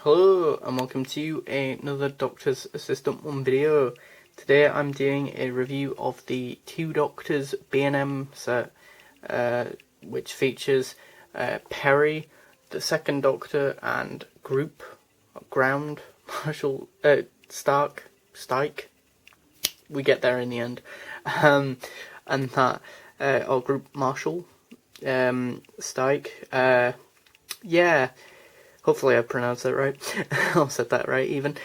Hello and welcome to another Doctor's Assistant 1 video. Today I'm doing a review of the Two Doctors B&M set, which features Perry, the Second Doctor, and Ground Marshal Stike. We get there in the end, and that or Group Marshal Stike. Yeah. Hopefully I pronounced that right. I said that right even.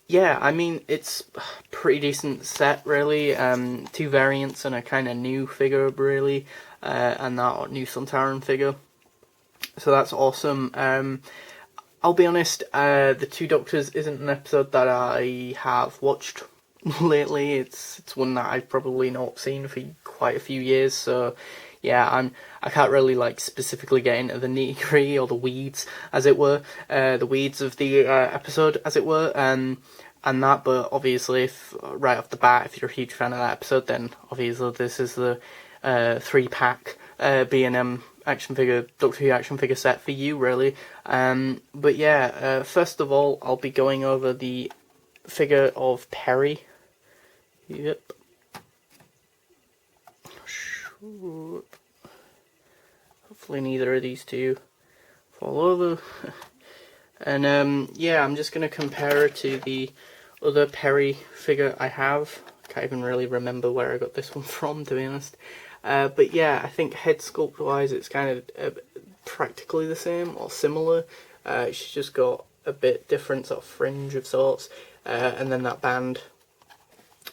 Yeah, I mean, it's a pretty decent set, really. Two variants and a kind of new figure, really. And that new Sontaran figure. So that's awesome. I'll be honest, The Two Doctors isn't an episode that I have watched lately. It's one that I've probably not seen for quite a few years, so yeah, I can't really specifically get into the nitty-gritty or the weeds, as it were, the weeds of the episode, as it were, and that. But obviously, if right off the bat, if you're a huge fan of that episode, then obviously this is the 3-pack B&M action figure, Doctor Who action figure set for you, really. But yeah, first of all, I'll be going over the figure of Perry. Yep. Hopefully neither of these two fall over. And yeah, I'm just going to compare it to the other Perry figure I have. I can't even really remember where I got this one from, to be honest. But yeah, I think head sculpt wise it's kind of practically the same or similar. She's just got a bit different sort of fringe of sorts, and then that band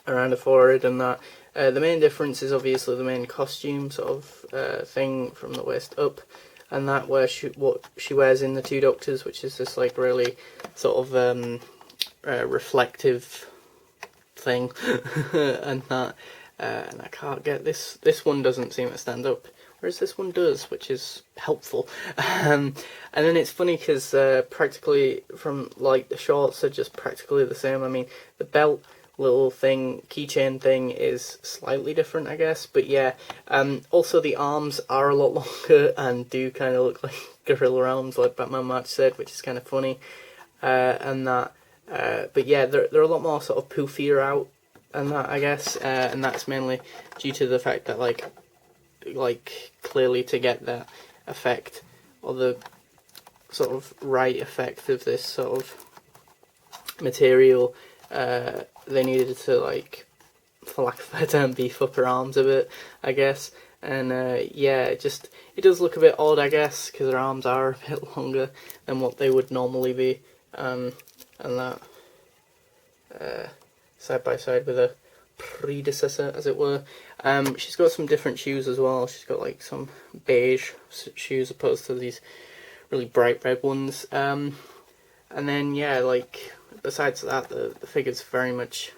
around the forehead and that. The main difference is obviously the main costume sort of thing from the waist up, and that what she wears in the Two Doctors, which is this really sort of reflective thing, and that. And I can't get this. This one doesn't seem to stand up, whereas this one does, which is helpful. And then it's funny because practically from the shorts are just practically the same. I mean, the belt little thing, keychain thing is slightly different, I guess, but yeah. Also the arms are a lot longer and do kind of look like gorilla arms, like Batman March said, which is kind of funny. And that, but yeah, they're a lot more sort of poofier out and that, I guess, and that's mainly due to the fact that clearly to get that effect or the sort of right effect of this sort of material, they needed to, for lack of a better term, beef up her arms a bit, I guess. And yeah, it does look a bit odd, I guess, because her arms are a bit longer than what they would normally be, and that side by side with a predecessor, as it were. She's got some different shoes as well. She's got some beige shoes opposed to these really bright red ones. And then yeah, besides that, the figure's very much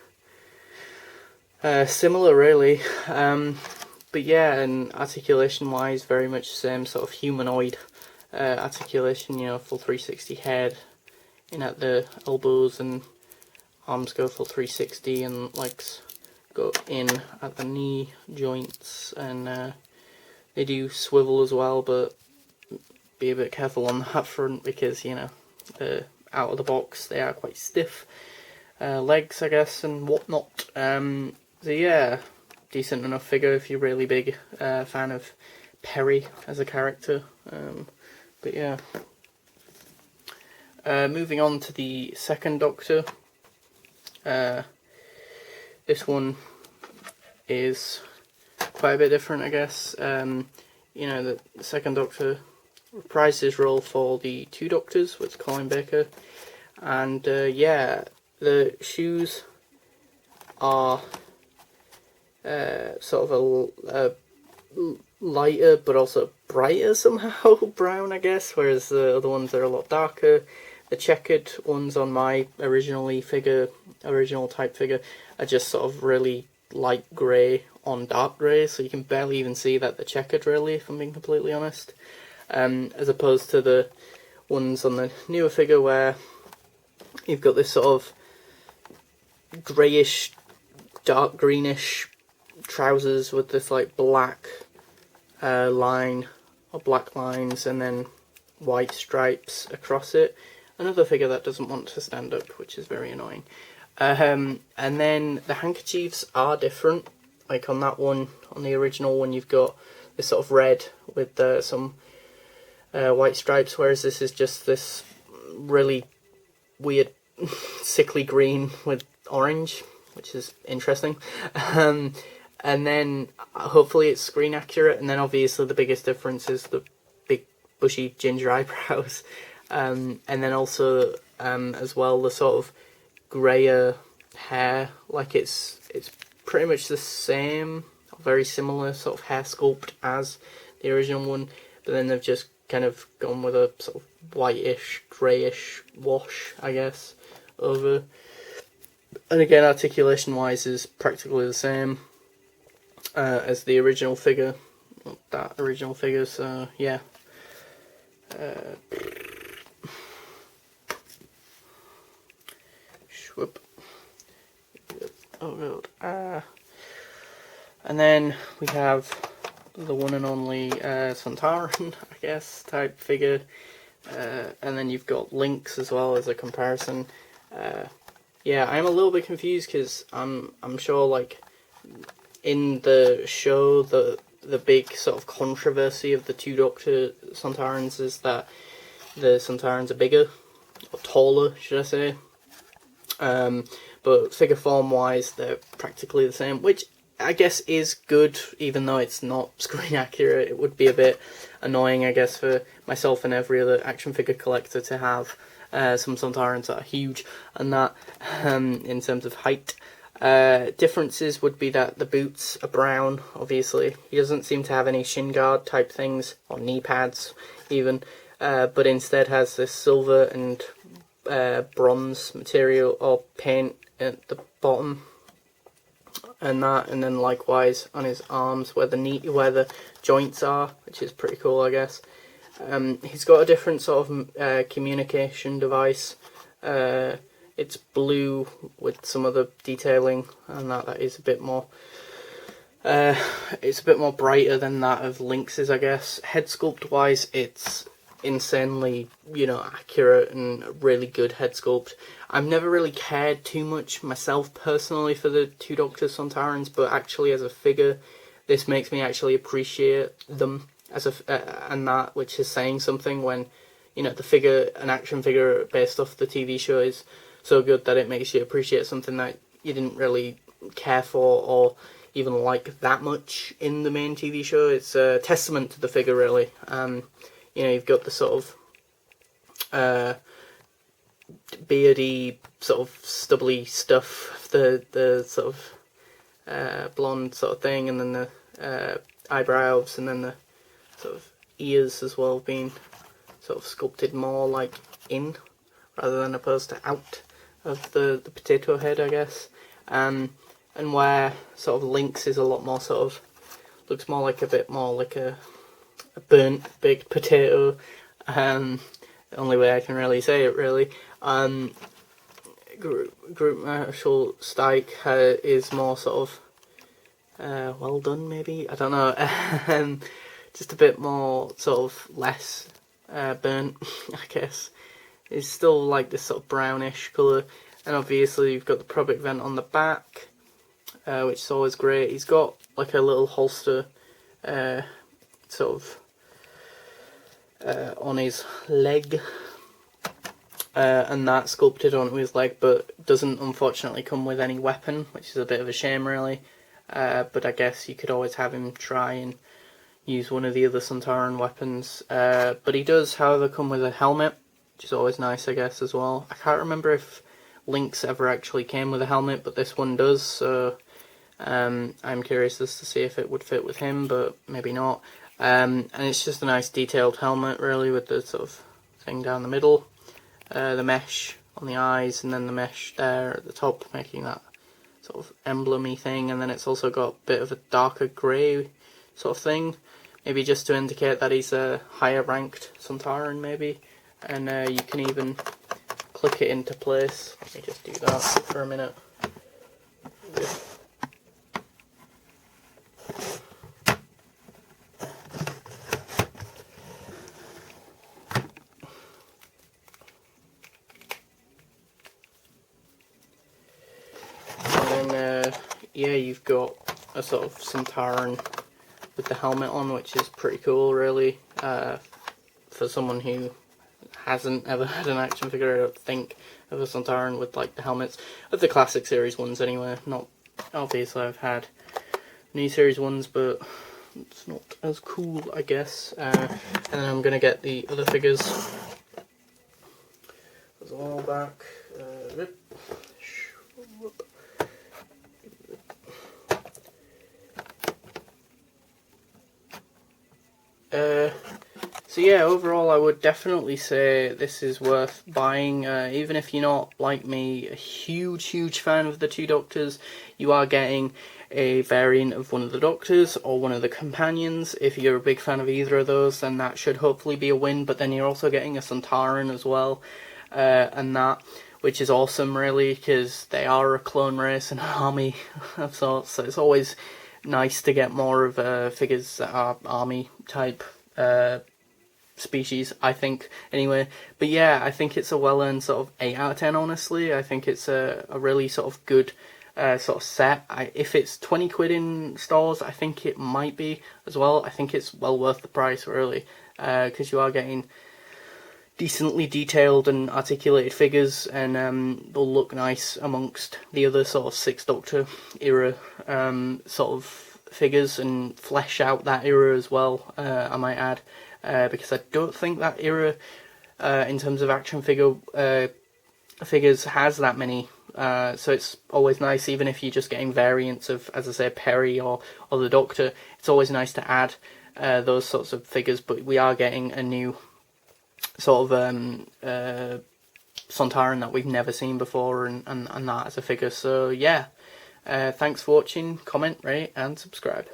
similar, really. But yeah, and articulation-wise, very much the same sort of humanoid articulation. Full 360 head, in at the elbows, and arms go full 360, and legs go in at the knee joints, and they do swivel as well, but be a bit careful on that front because out of the box they are quite stiff. Legs, I guess, and whatnot. So yeah, decent enough figure if you're really big fan of Perry as a character. But yeah, moving on to the Second Doctor. This one is quite a bit different, I guess. The Second Doctor reprised his role for the Two Doctors with Colin Baker, and yeah, the shoes are sort of a lighter but also brighter somehow brown, I guess, whereas the other ones are a lot darker. The checkered ones on my original type figure are just sort of really light grey on dark grey, so you can barely even see that they're checkered, really, if I'm being completely honest. As opposed to the ones on the newer figure where you've got this sort of greyish, dark greenish trousers with this black line or black lines and then white stripes across it, another figure that doesn't want to stand up, which is very annoying. And then the handkerchiefs are different. Like on that one, on the original one, you've got this sort of red with some white stripes, whereas this is just this really weird sickly green with orange, which is interesting. And then hopefully it's screen accurate, and then obviously the biggest difference is the big bushy ginger eyebrows, and then also as well the sort of greyer hair. Like it's pretty much the same, very similar sort of hair sculpt as the original one, but then they've just kind of gone with a sort of whitish, greyish wash, I guess, over. And again, articulation wise is practically the same as the original figure, that original figure, so yeah. Swoop. Oh god. And then we have the one and only Sontaran, I guess, type figure. And then you've got Lynx as well as a comparison. Yeah, I'm a little bit confused because I'm sure, like, in the show, the big sort of controversy of the two Doctor Sontarans is that the Sontarans are bigger, or taller, should I say. But figure form wise, they're practically the same, which I guess is good, even though it's not screen accurate. It would be a bit annoying, I guess, for myself and every other action figure collector to have some Sontarans that are huge and that in terms of height. Differences would be that the boots are brown, obviously. He doesn't seem to have any shin guard type things, or knee pads even, but instead has this silver and bronze material or paint at the bottom. And then likewise on his arms where the joints are, which is pretty cool, I guess. He's got a different sort of communication device. It's blue with some other detailing, and that is a bit more. It's a bit more brighter than that of Lynx's, I guess. Head sculpt wise, it's insanely, accurate and really good head sculpt. I've never really cared too much myself personally for the two Doctor Sontarans, but actually as a figure, this makes me actually appreciate them as and that, which is saying something when, an action figure based off the TV show is so good that it makes you appreciate something that you didn't really care for or even like that much in the main TV show. It's a testament to the figure, really. You've got the sort of beardy, sort of stubbly stuff, the sort of blonde sort of thing, and then the eyebrows, and then the sort of ears as well being sort of sculpted more like in rather than opposed to out of the potato head, I guess. And where sort of Lynx is a lot more sort of looks more like a bit more like a burnt baked potato. The only way I can really say it, really. Group Marshal Stike is more sort of well done, maybe, I don't know. Just a bit more sort of less burnt, I guess. It's still like this sort of brownish colour, and obviously you've got the Probic vent on the back, which is always great. He's got like a little holster sort of on his leg, and that sculpted onto his leg, but doesn't unfortunately come with any weapon, which is a bit of a shame, really. But I guess you could always have him try and use one of the other Sontaran weapons. But he does, however, come with a helmet, which is always nice, I guess, as well. I can't remember if Lynx ever actually came with a helmet, but this one does, so I'm curious as to see if it would fit with him, but maybe not. And it's just a nice detailed helmet, really, with the sort of thing down the middle, the mesh on the eyes, and then the mesh there at the top, making that sort of emblem-y thing. And then it's also got a bit of a darker grey sort of thing, maybe just to indicate that he's a higher ranked Sontaran, maybe. And you can even click it into place. Let me just do that for a minute. yeah, you've got a sort of Sontaran with the helmet on, which is pretty cool, really, for someone who hasn't ever had an action figure, I don't think, of a Sontaran with like the helmets of the classic series ones anyway. Not obviously I've had new series ones, but it's not as cool, I guess. And then I'm gonna get the other figures. There's a while back. So yeah, overall I would definitely say this is worth buying, even if you're not, like me, a huge fan of the two Doctors. You are getting a variant of one of the Doctors or one of the companions. If you're a big fan of either of those, then that should hopefully be a win, but then you're also getting a Sontaran as well, and that, which is awesome really, because they are a clone race and an army of sorts, so it's always nice to get more of figures that are army type species, I think, anyway. But yeah, I think it's a well-earned sort of 8 out of 10, honestly. I think it's a really sort of good sort of set. If it's 20 quid in stores, I think it might be as well. I think it's well worth the price, really, because you are getting decently detailed and articulated figures, and they'll look nice amongst the other sort of Sixth Doctor era sort of figures, and flesh out that era as well, I might add, because I don't think that era, in terms of action figures, has that many. So it's always nice, even if you're just getting variants of, as I say, Perry or the Doctor, it's always nice to add those sorts of figures. But we are getting a new sort of Sontaran that we've never seen before, and that as a figure. So yeah, thanks for watching, comment, rate and subscribe.